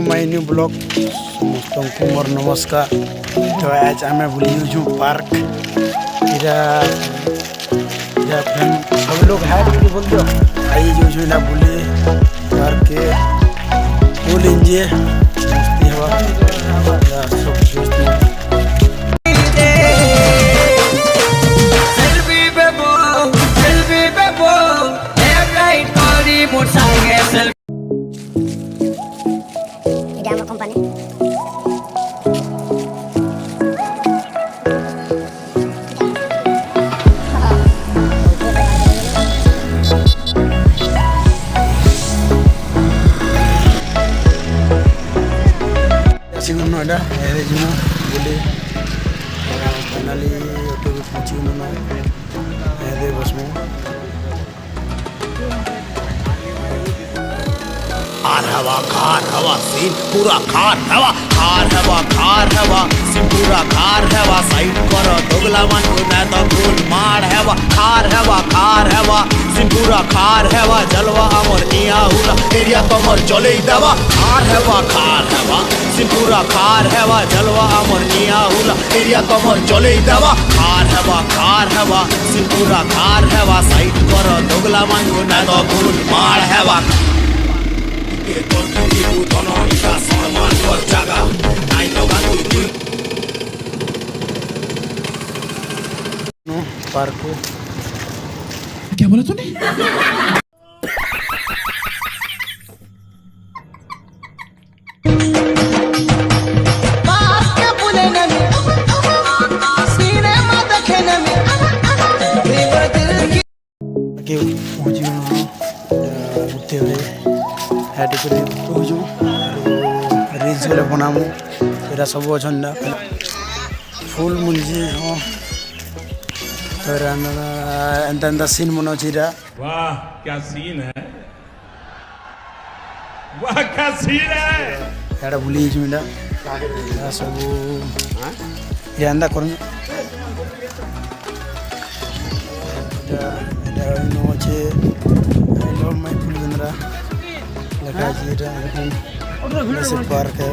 My new blog ସମସ୍ତଙ୍କୁ ମୋର ନମସ୍କାର। ତ ଆଜି ଆମେ ବୁଲି ଯାଉଛୁ ପାର୍କ। ଏଇଟା सब लोग है कि बोल दो आई जो ना बुली पार्क के फुल एंजॉय मस्ती हवा सब दोस्त नोएडा एरे जुमो बोले फाइनली ऑटो पे पहुंची उन्होंने एरे बस में खार हवा सीन पूरा खार हवा सीन पूरा खार हवा साइड करो दोगला मन को मैं तो फूल मार हवा खार हवा सीन पूरा खार हवा जलवा अमर इया हुला एरिया कमर चले देवा खार हवा सीन पूरा खार हवा जलवा अमर इया हुला एरिया कमर चले देवा खार हवा सीन पूरा खार हवा साइड करो दोगला मन को मैं तो फूल मार हवा पार्क को क्या बोला तूने? उठते हुए हैटी कर पहुँचू रिल्स गले बनामु एरा सब अच्छा फुल मुझे एंता सीन मन अच्छी वाह क्या सीन है वाह क्या सीन है एटा भूली इटा सब एंता कर अच्छे आई लव माय फुलगंद्रा लगा जी पार्क है।